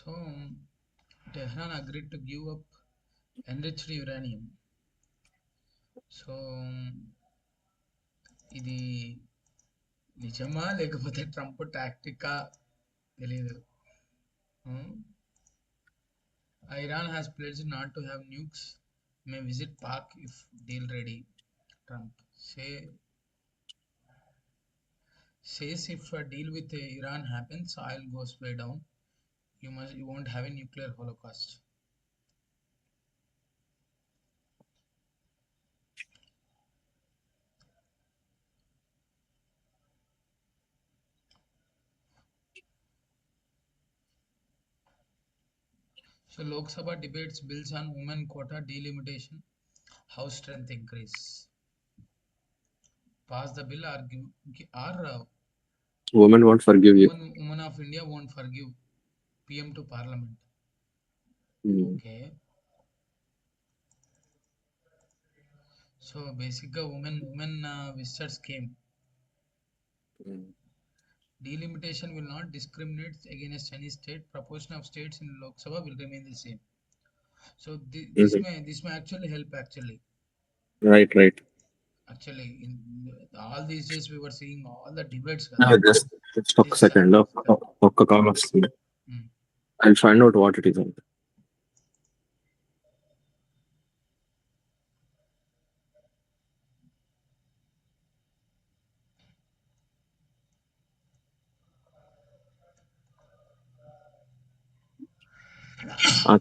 So Tehran agreed to give up enriched uranium. So ఇది నిజమా లేకపోతే ట్రంప్ టాక్టికా తెలియదు. Iran has pledged not to have nukes. May visit Pak if deal ready. Trump says if a deal with Iran happens, oil goes way down. You won't have a nuclear holocaust. So Lok Sabha debates bills on women quota delimitation. House strength increase. Pass the bill or Women won't forgive you. women of India won't forgive PM to Parliament. Okay. So basically, women visitors came. Delimitation will not discriminate against any state. Proportion of states in Lok Sabha will remain the same. So this may actually help actually. Right. Actually, in all these days we were seeing all the debates. Just a second. Okay, call I'll find out what it is.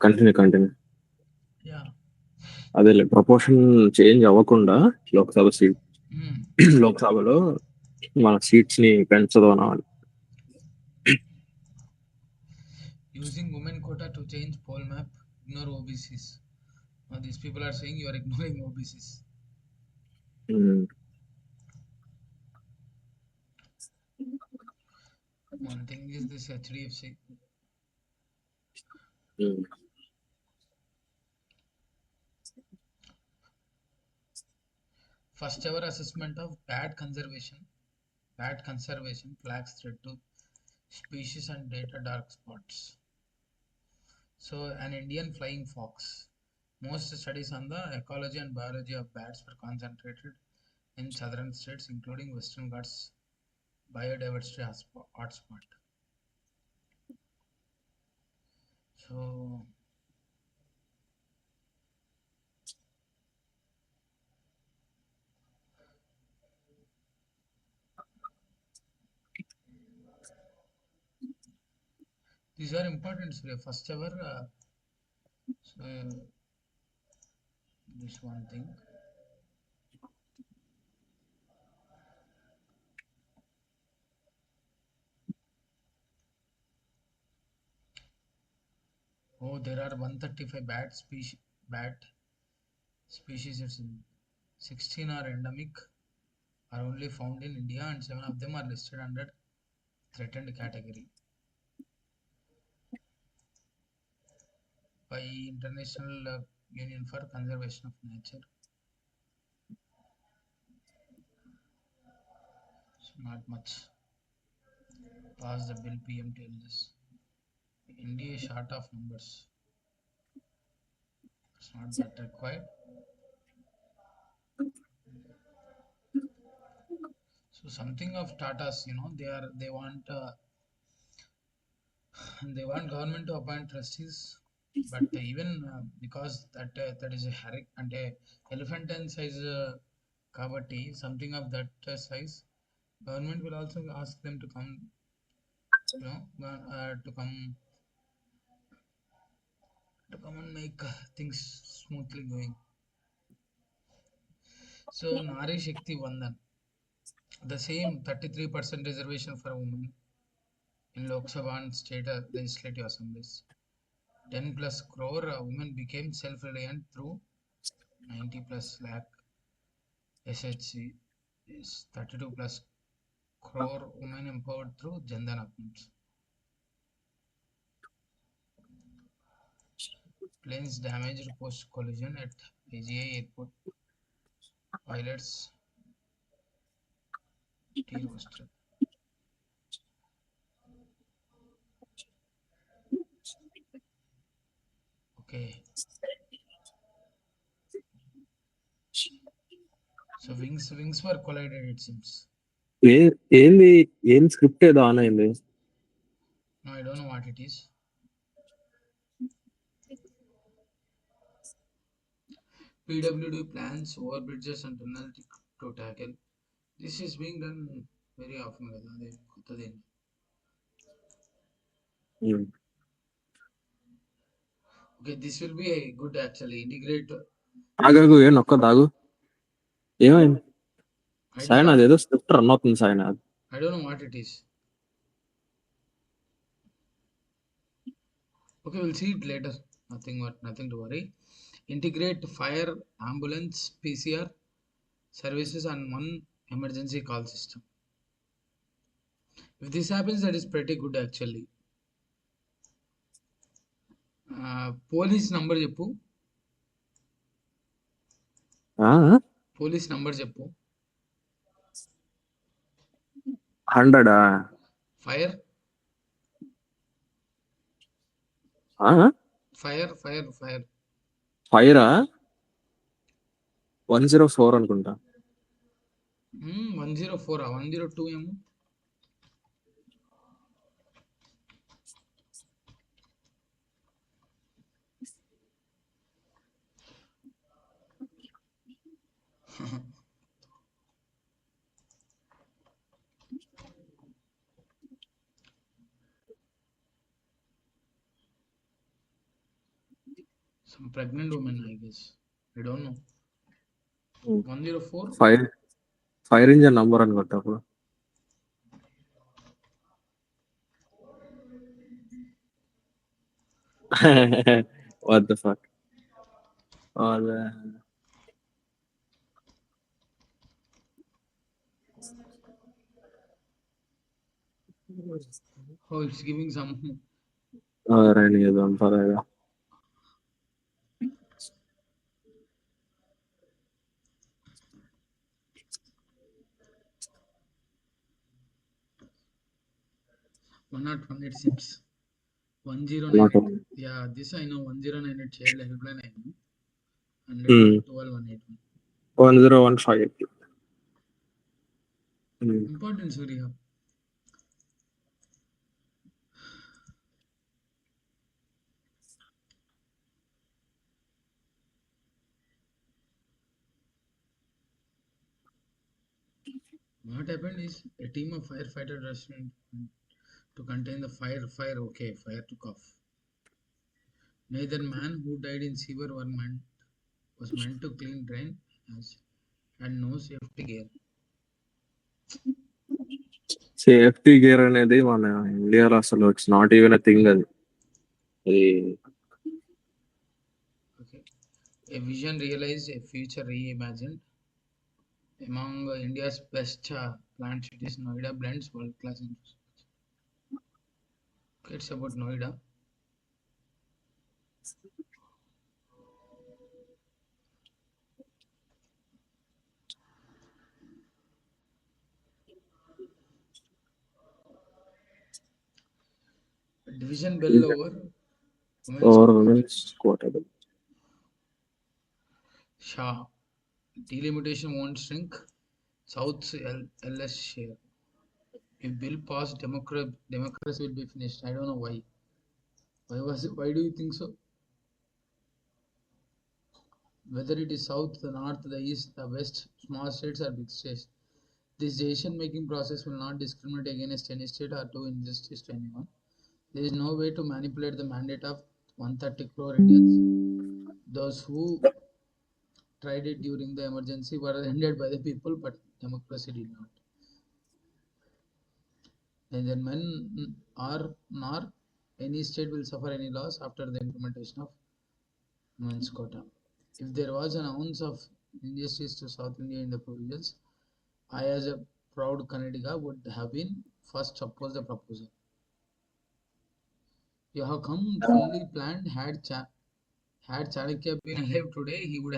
Continue. Yeah. అదే proportion change అవ్వకుండా Lok Sabha seat లోక్సభలో మన seats ని పెంచదు అన్నమాట. Using women quota to change poll map, ignore OBCs. Now these people are saying you are ignoring OBCs. One thing is this HDFC. First ever assessment of bat conservation flags threat to species and data dark spots. So an Indian flying fox. Most studies on the ecology and biology of bats were concentrated in southern states, including Western Ghats biodiversity hotspot. So these are important. So first ever. So this one thing. Oh, there are 135 bat species. It's in 16 are endemic, are only found in India, and 7 of them are listed under threatened category by International Union for Conservation of Nature. So not much. Pass the bill, PM tell this. India is short of numbers. It's not that required. So something of Tata's, they want government to appoint trustees, but even because that is a and a elephant size kabatti, something of that size, government will also ask them to come, to come and make things smoothly going. So Nari Shakti Vandan, the same 33% reservation for women in Lok Sabha and state legislative assemblies. 10 plus crore women became self-reliant through 90 plus lakh SHC is 32 plus crore women empowered through Jandan accounts. Planes damaged post collision at AGI airport. Pilots roasted. wings were collided, it seems. ఏ ఏంది ఏం script ఏదో on అయింది. No, I don't know what it is. PWD plans overbridges and tunnel to tackle. This is being done very often. Kada, కొత్తది. Okay, this will be a good actually integrate. ఆగాగు ఏ నొక్క దాగు ఏమైంది I don't Sayanna know. అదేదో script run అవుతుంది సాయన. I don't know what it is. Okay, we'll see it later. Nothing to worry. Integrate fire, ambulance, PCR services on one emergency call system. If this happens, that is pretty good actually. Police number చెప్పు. Police number చెప్పు. 100 fire fire fire fire ఫైరా 104 అనుకుంటా. 104 102 ఏమో. Some pregnant woman, I guess. I don't know. 104 fire engine number అనుకుంటా అప్పుడు. What the fuck? Oh, it's giving some. Rainy is on fire. One not one, it seems. 1098. Yeah, this I know. 1098 child helpline I know. 112 181. 10158. Important, Surya. What happened is a team of firefighters rushed in to contain the fire. Okay, fire took off. Neither man who died in sewer was meant to clean drain as had no safety gear. Safety gear అనేది మన ఇండియాలో అసలు it's not even a thing. అది Okay. A vision realized, a future reimagined. Among India's best planned cities, Noida blends world-class infrastructure. Okay, it's about Noida. Division bell over women's quota. Shah. Delimitation won't shrink South's LS share. If bill passed, democracy will be finished. I don't know why. Why do you think so? Whether it is south, the north, the east, the west, small states or big states, this decision-making process will not discriminate against any state or do injustice to anyone. There is no way to manipulate the mandate of 130 crore Indians. Those who tried it during the emergency were ended by the people, but democracy did not. Neither men or nor any state will suffer any loss after the implementation of women's quota. If there was an ounce of injustice to South India in the provisions, I, as a proud Kannadiga, would have been first to oppose the proposal. You have come fully planned. Had Chanakya been alive today, he would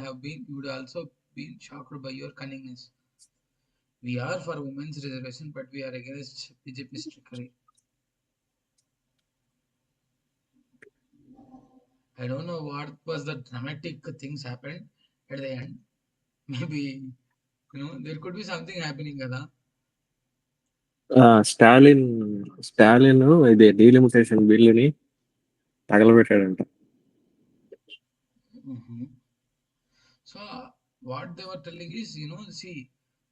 also been shocked by your cunningness. We are for women's reservation, but we are against BJP's trickery. I don't know what was the dramatic things happened at the end. Maybe There could be something happening, kada. Stalin Stalin ఇది delimitation బిల్లుని తగలబెట్టాడంట. Mhm. So what they were telling is, see,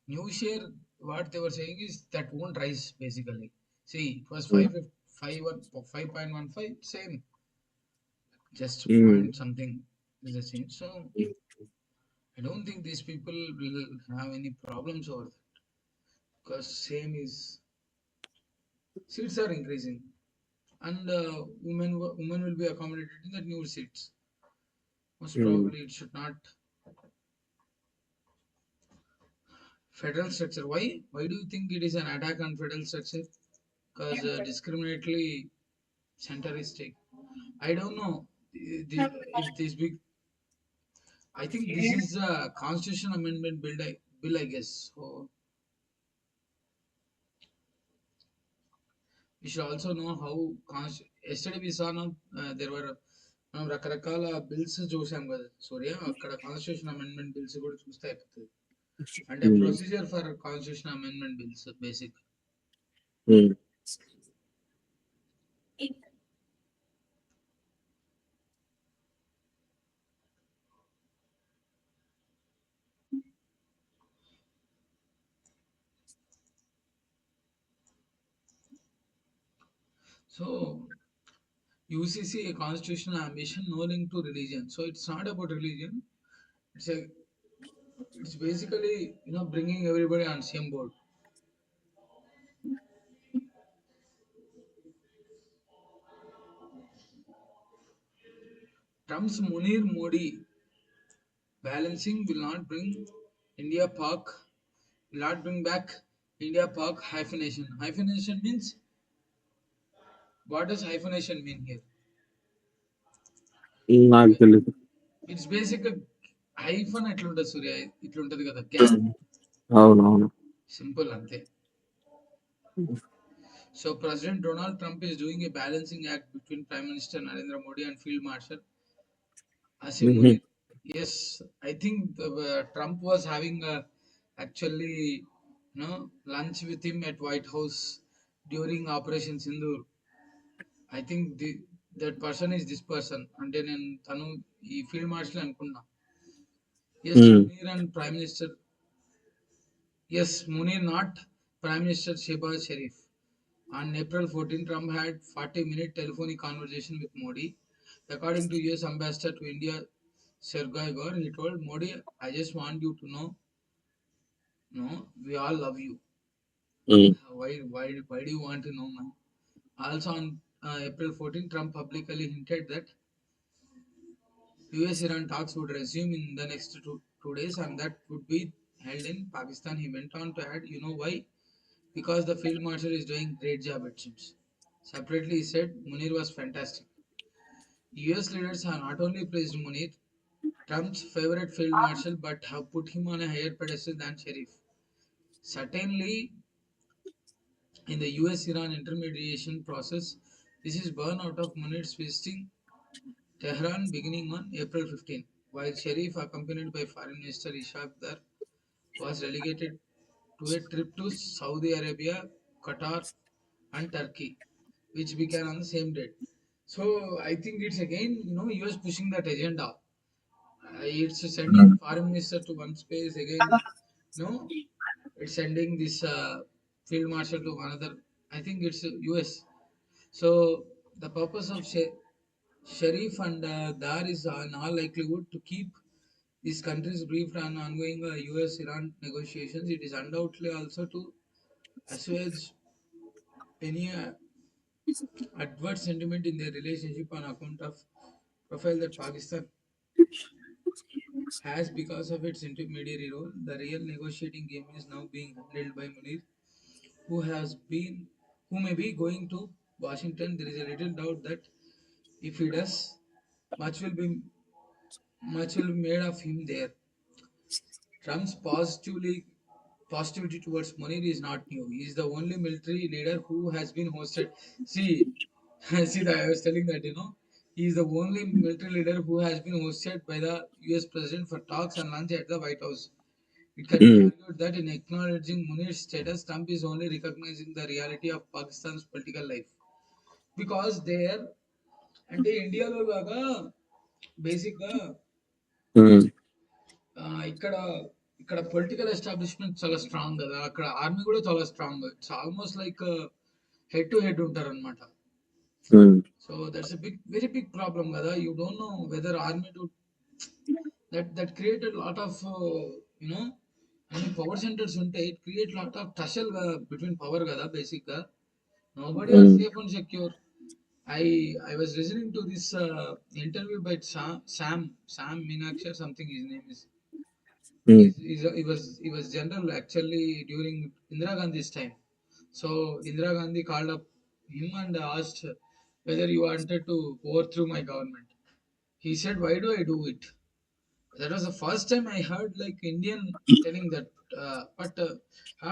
new share. What they were saying is that won't rise basically. See, it was um, 5.15, same, just um, point something is the same. So I don't think these people will have any problems over that because same is seats are increasing and women will be accommodated in the new seats. Most um, probably it should not federal structure. Why? Why do you think it is an attack on federal structure? Because discriminatory centristic. I don't know if this big. I think this is a constitution amendment bill. I guess. So we should also know how. Yesterday we saw now there were మనం రకరకాల bills చూసాం కదా సూర్య అక్కడ constitution amendment bills కూడా చూస్తే అయిపోతుంది అంటే um, procedure for constitution amendment bills basic um. so UCC a constitutional ambition no link to religion so it's not about religion it's a it's basically bringing everybody on same board. Trump's Munir Modi balancing will not bring India Pak will not bring back India Pak hyphenation. Hyphenation means what does hyphenation mean here? నాకు తెలియదు. It's basically hyphen ఎట్లుంటది సూర్య ఇట్లుంటది కదా gap అవునవును. Simple అంతే. So President Donald Trump is doing a balancing act between Prime Minister Narendra Modi and Field Marshal Asim ఉహు, Munir. Yes, I think Trump was having actually lunch with him at White House during Operation Sindoor. I think that person is this person. అంటే నేను తను ఈ field marshal అనుకున్నా. Yes, um, Munir and Prime Minister. Yes, Munir not Prime Minister Shehbaz Sharif. On April 14, Trump had 40-minute telephonic conversation with Modi. According to US Ambassador to India, Sergey Gore, he told Modi, I just want you to know, no, we all love you. Um, Why do you want to know, man? Also on April 14, Trump publicly hinted that US Iran talks would resume in the next two days and that would be held in Pakistan. He went on to add, you know why? Because the field marshal is doing great job, it seems. Separately, he said Munir was fantastic. US leaders have not only praised Munir, Trump's favorite field marshal, but have put him on a higher pedestal than Sharif. Certainly, in the US Iran intermediation process, this is born out of Munir's visiting Tehran beginning on April 15, while Sharif, accompanied by Foreign Minister Ishaq Dar, was relegated to a trip to Saudi Arabia, Qatar, and Turkey, which began on the same date. So I think it's again, US pushing that agenda. It's sending foreign minister to one space again. No, it's sending this field marshal to another. I think it's US. So the purpose of Sharif and Dar is in all likelihood to keep these countries briefed on ongoing US-Iran negotiations. It is undoubtedly also to assuage any adverse sentiment in their relationship on account of profile that Pakistan has because of its intermediary role. The real negotiating game is now being handled by Munir, who may be going to Washington. There is a little doubt that if he does, much will be much will be made of him there. Trump's positivity towards Munir is not new. He is the only military leader who has been hosted. See, I was telling that he is the only military leader who has been hosted by the U.S. president for talks and lunch at the White House. It can be argued that in acknowledging Munir's status, Trump is only recognizing the reality of Pakistan's political life. Because there, అంటే ఇండియాలో లాగా బేసిక్గా ఇక్కడ ఇక్కడ political establishment చాలా strong కదా, అక్కడ army కూడా చాలా strong. It's almost like head to head ఉంటారు అనమాట. So that's a big very big problem కదా. You don't know whether army to that created a lot of అన్ని పవర్ సెంటర్స్ ఉంటే it create lot of tussle between power కదా basic గా. Nobody are safe and secure. I I was listening to this interview by Sam Meenakshi or something. His name is. He was general actually during Indira Gandhi's time. So Indira Gandhi called up him and asked whether you wanted to overthrow my government. He said, "Why do I do it?" That was the first time I heard like Indian telling that. But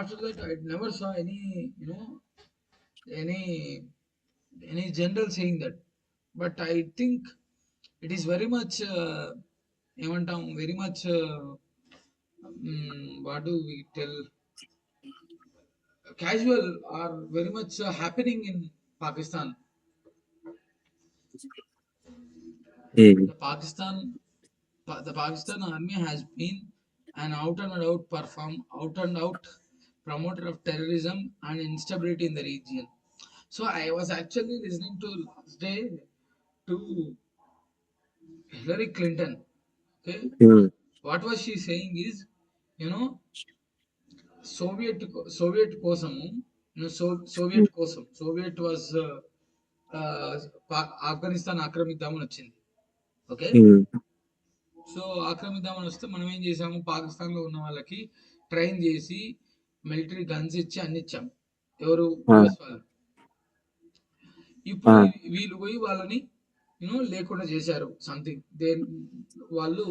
after that, I never saw any any general saying that. But I think it is very much very much what do we tell, casual or very much happening in Pakistan. The Pakistan army has been an out and out promoter of terrorism and instability in the region. So I was actually listening to last day to Hillary Clinton. Okay, what was she saying is, you know, Soviet Soviet కోసము, Soviet was Afghanistan ఆక్రమిద్దామని వచ్చింది. Okay, so ఆక్రమిద్దామని వస్తే మనం ఏం చేసాము, పాకిస్తాన్లో ఉన్న వాళ్ళకి train చేసి మిలిటరీ గన్స్ ఇచ్చి అన్ని ఇచ్చాము. ఎవరు, యుఎస్ వాళ్ళు. ఇప్పుడు వీళ్ళు పోయి వాళ్ళని లేకుండా చేశారు. సంథింగ్ వాళ్ళు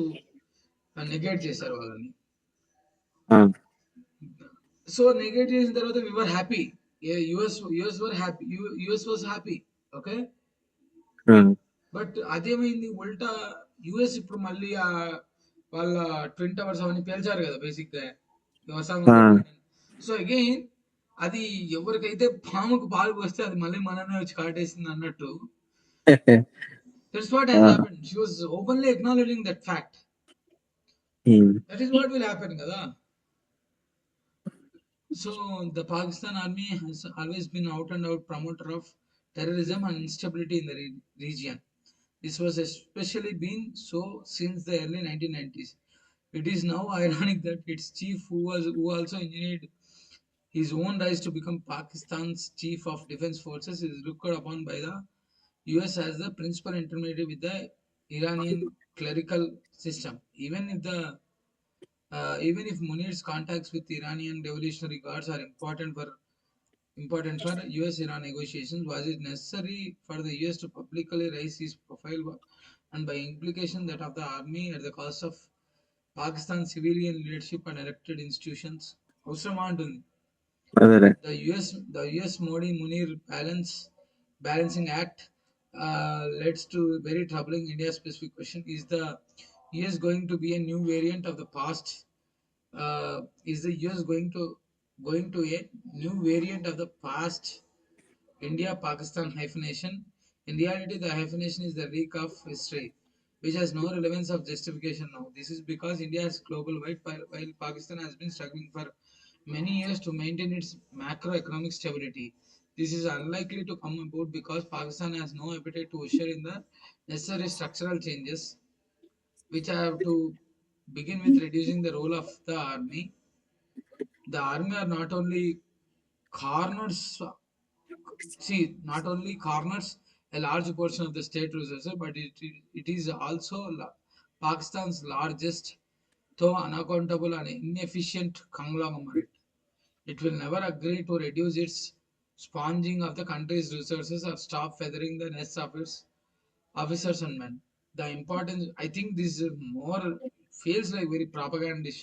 నెగేట్ చేశారు వాళ్ళని. సో నెగేట్ చేసిన తర్వాత we were happy. US was happy. Okay, but అదేమైంది ఉల్టా, యుఎస్ ఇప్పుడు మళ్ళీ వాళ్ళ ట్విన్ టవర్స్ అవన్నీ పేల్చారు కదా బేసిక్ గా. సో అగైన్ అది ఎవరికైతే పాముకు పాలు పోస్తే అది మళ్ళీ మనమే వచ్చి కాటేసింది అన్నట్టు. That's what has happened. She was openly acknowledging that fact. That is what will happen kada. So the Pakistan army has always been out and out promoter of terrorism and instability in the region. This was especially been so since the early 1990s. It is now ironic that its chief, who also engineered his own rise to become Pakistan's chief of defense forces, is looked upon by the US as the principal intermediary with the Iranian clerical system. Even if Munir's contacts with Iranian Revolutionary Guards are important for US-Iran negotiations, was it necessary for the US to publicly raise his profile and by implication that of the army at the cost of Pakistan's civilian leadership and elected institutions? అవసరమా ఉంటుంది. The US Modi Munir balancing act leads to very troubling India specific question. Is the US going to be a new variant of the past? Is the US going to a new variant of the past India Pakistan hyphenation? In reality, the hyphenation is the reek of history, which has no relevance of justification now. This is because India is global wide, while Pakistan has been struggling for many years to maintain its macroeconomic stability. This is unlikely to come about because Pakistan has no appetite to usher in the necessary structural changes, which have to begin with reducing the role of the army. The army are not only corners, not only corners a large portion of the state resources, but it is also Pakistan's largest, though unaccountable and inefficient conglomerate. It will never agree to reduce its sponging of the country's resources or stop feathering the nests of its officers and men. The importance, I think this is more, feels like very propagandish.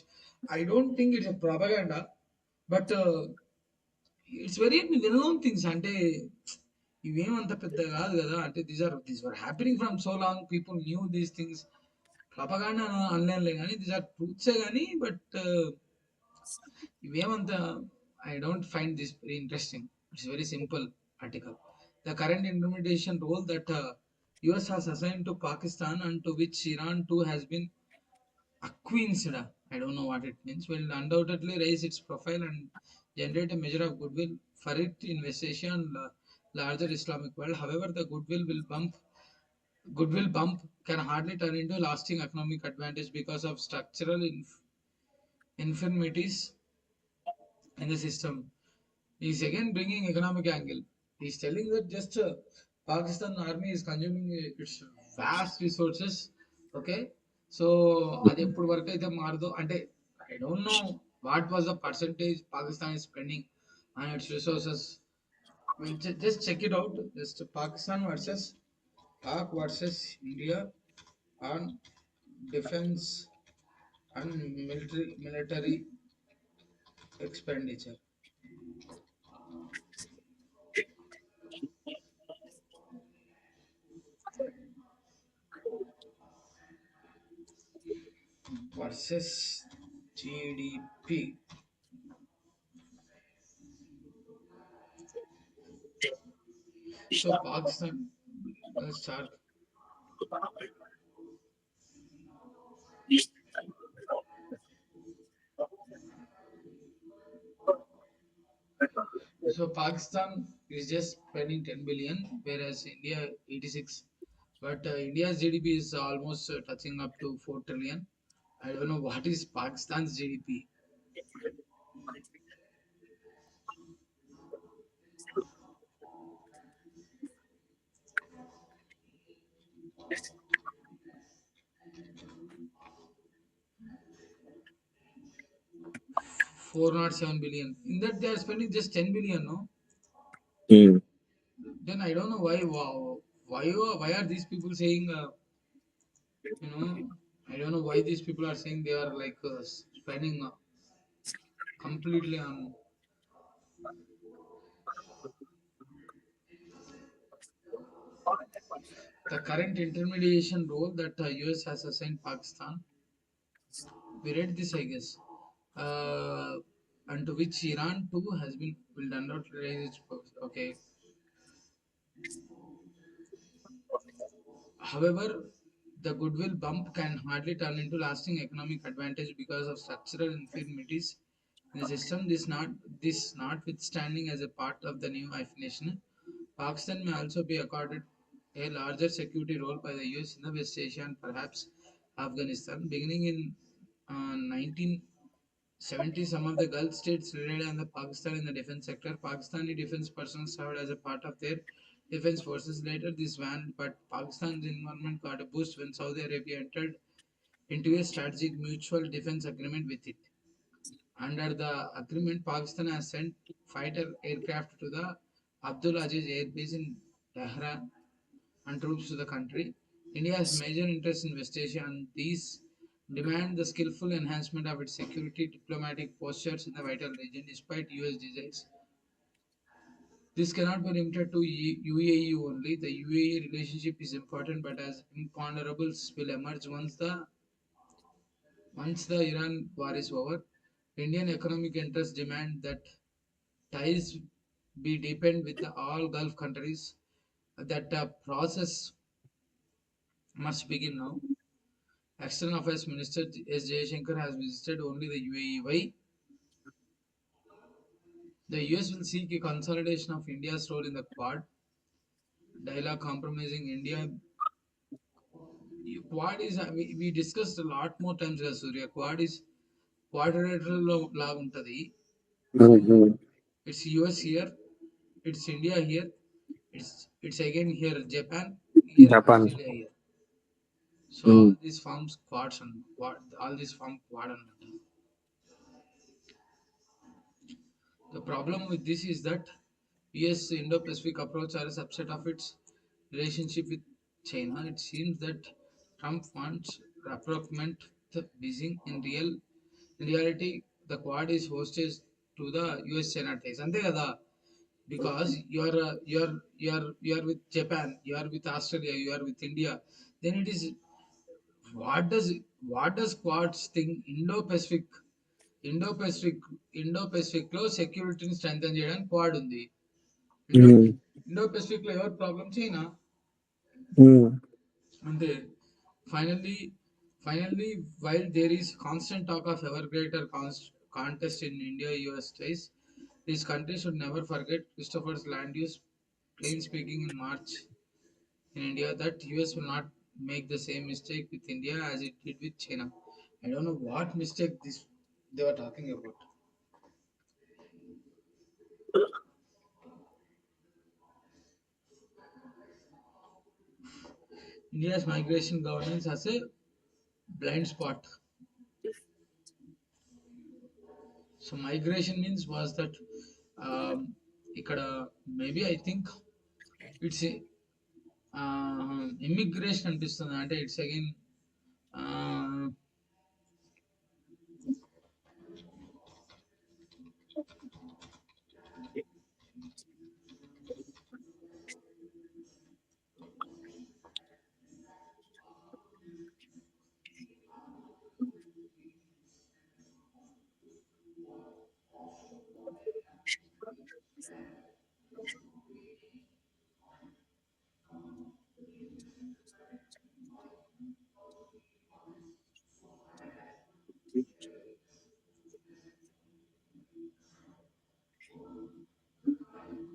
I don't think it's a propaganda, but it's very well known things. అంటే ఇవేమంత పెద్ద కాదు కదా. అంటే these are happening from so long, people knew these things. Propaganda అనలేనులే కానీ these are ట్రూత్సే కానీ. బట్ ఇవేమంత I don't find this very interesting. It's very simple article. The current intermediation role that US has assigned to Pakistan and to which Iran too has been acquiesced, I don't know what it means, will undoubtedly raise its profile and generate a measure of goodwill for it in West Asia and larger Islamic world. However, the goodwill bump can hardly turn into lasting economic advantage because of structural infirmities in the system. He's again bringing economic angle. He's telling that just Pakistan army is consuming its vast resources. Okay, so అది ఎప్పుడు వరకు అయితే మారదో అంటే I don't know what was the percentage Pakistan is spending on its resources. Well, just check it out. Just Pakistan versus Pak versus India on defense and military expenditure versus GDP. So Pakistan, let's start. So Pakistan is just spending 10 billion, whereas India 86. But India's GDP is almost touching up to 4 trillion. I don't know what is Pakistan's GDP. Four not 7 billion. In that they are spending just 10 billion, no? Hmm. Then I don't know why. Wow, why are these people saying? You know, I don't know why these people are saying they are like spending completely on the current intermediation role that US has assigned Pakistan. We read this, I guess, uh, and to which Iran too has been will not raise its okay. However, the goodwill bump can hardly turn into lasting economic advantage because of structural infirmities in the system. This notwithstanding, as a part of the new hyphenation, Pakistan may also be accorded a larger security role by the US in the West Asia and perhaps Afghanistan. Beginning in 1970, some of the Gulf states relied on the Pakistan in the defense sector. Pakistani defense personnel served as a part of their defense forces. Later, this waned, but Pakistan's involvement got a boost when Saudi Arabia entered into a strategic mutual defense agreement with it. Under the agreement, Pakistan has sent fighter aircraft to the Abdul Aziz Air Base in Tehran and troops to the country. India has major interest in West Asia, and these demand the skillful enhancement of its security diplomatic postures in the vital region. Despite US desires, this cannot be limited to UAE only. The UAE relationship is important, but as imponderables will emerge once the Iran war is over. Indian economic interests demand that ties be deepened with all Gulf countries. That process must begin now. External Affairs Minister S. Jaishankar has visited only the UAE. Why? The US will seek a consolidation of India's role in the Quad dialogue, compromising India. Quad is, we discussed a lot more times, Surya. Quad is quadrilateral law untadi. So Hmm. it's US here, it's India here, it's again here Japan, here Japan. Australia here. So Hmm. all these forms quads and quad, all these form quad and the problem with this is that US Indo-Pacific approach are a subset of its relationship with China. It seems that Trump wants approximate the Beijing. In reality, the Quad is hostage to the US-China ties. Ante kada, because you are with Japan, you are with Australia, you are with India. Then it is what does what does Quads think Indo-Pacific? Indo Pacific లో సెక్యూరిటీని strengthen చేయడానికి quad ఉంది. Indo ఉమ్, Indo Pacific లో ఎవరు problem? China. ఉమ్, అంతే. Finally finally while there is constant talk of ever greater contest in India-US ties, these countries should never forget Christopher's land use plain speaking in March in India that US will not make the same mistake with India as it did with China. I don't know what mistake this they were talking about. India's migration governance has a blind spot. So migration means was that um, ఇక్కడ maybe I think it's immigration అనిపిస్తుంది. అంటే it's again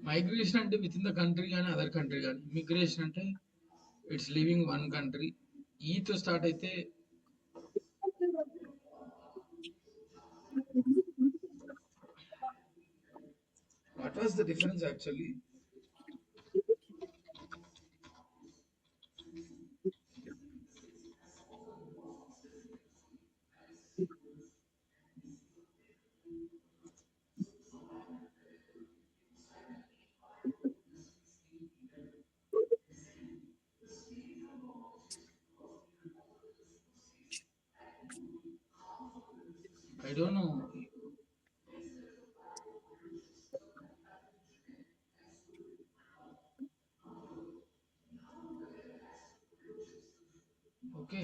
migration అంటే within the country కానీ other country కానీ. Immigration అంటే it's living one country. ఈతో start అయితే what was the difference actually? I don't know. Okay.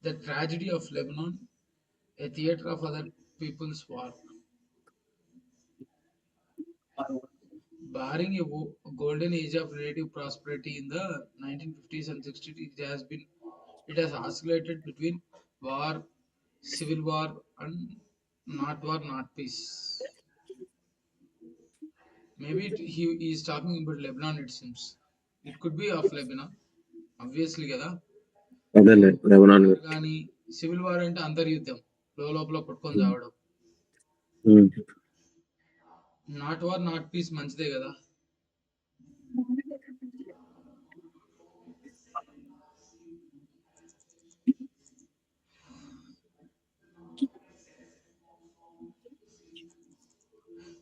The tragedy of Lebanon, a theater of other people's war. Barring a golden age of relative prosperity in the 1950s and 60s, it has oscillated between war, civil war, and not war, not peace. Maybe he is talking about Lebanon. It seems it could be of Lebanon, obviously కదా. అదేలే Lebanon. కానీ civil war అంటే అంతర్యుద్ధం, లోపల కొట్టుకొని చావడం. ఉమ్, not war not piece మంచిదే కదా.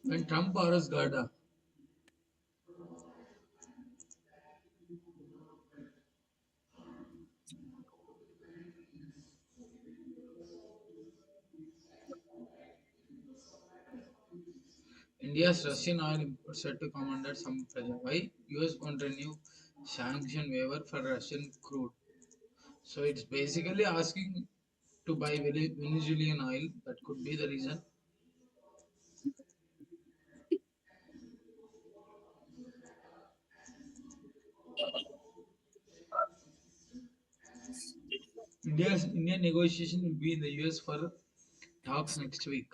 When Trump borrows Garda, India's Russian oil imports set to come under some pressure. Why US won't renew sanction waiver for Russian crude? So it's basically asking to buy Venezuelan oil. That could be the reason. Indian negotiation will be in the US for talks next week.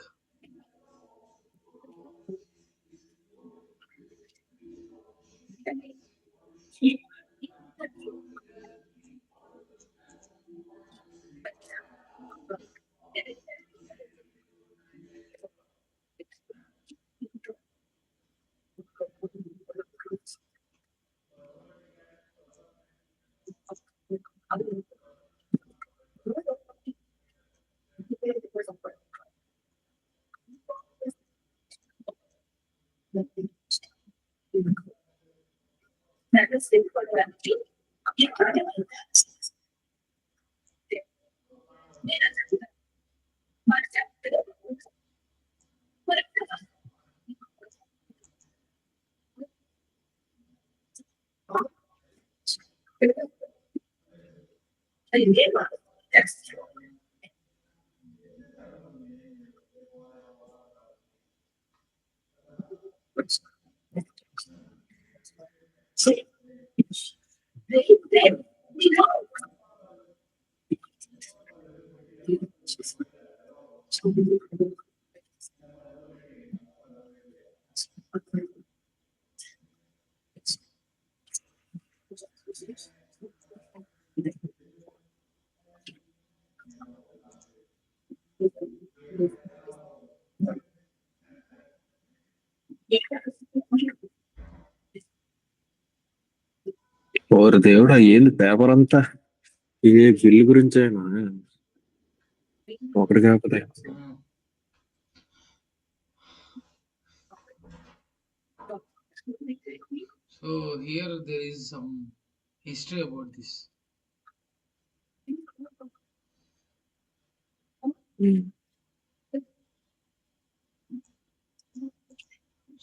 ఓరి దేవుడా ఏంది paper అంతా ఏ bill గురించేనా ఒకటి కాకపోతే. So here there is some history about this.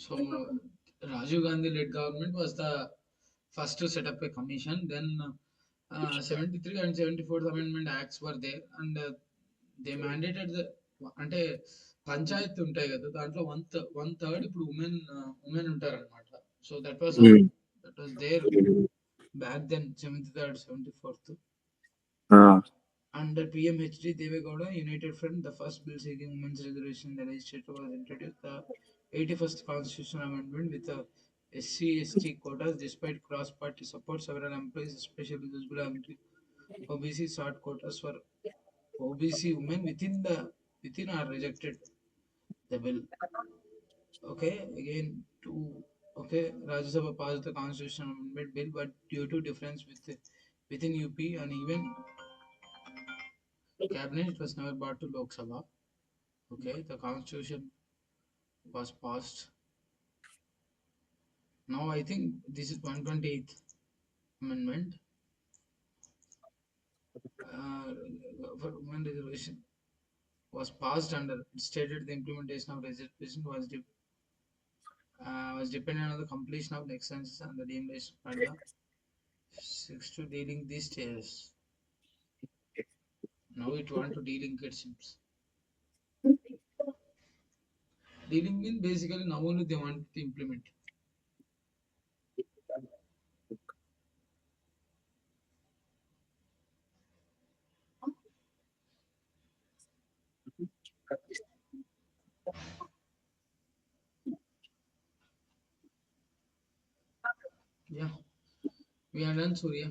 So Rajiv Gandhi led government was the first to set up a commission. Then 73 and 74th Amendment Acts were there, and they mandated the అంటే పంచాయత్ ఉంటాయి కదా దాంట్లో one third ఇప్పుడు women ఉంటారన్నమాట. So that was there back then 73rd 74th. Under PMHD Devegowda United Front, the first bill seeking women's reservation in the legislature was introduced. The 81st Constitutional Amendment with the SC/ST quotas, despite cross-party support, several employees, especially those belonging to OBC, sought quotas for OBC women within are rejected the bill. Okay, again to okay, Rajya Sabha passed the Constitutional Amendment bill, but due to difference within UP and even cabinet, it was never brought to Lok Sabha. Okay, the constitution was passed. Now I think this is 128th amendment for women reservation was passed under. It stated the implementation of reservation was dependent on the completion of the census and the demarcation by the six to dealing these stages. Now it want to delink it seems. Dealing means basically now only they want to implement. Yeah, we are done, Surya.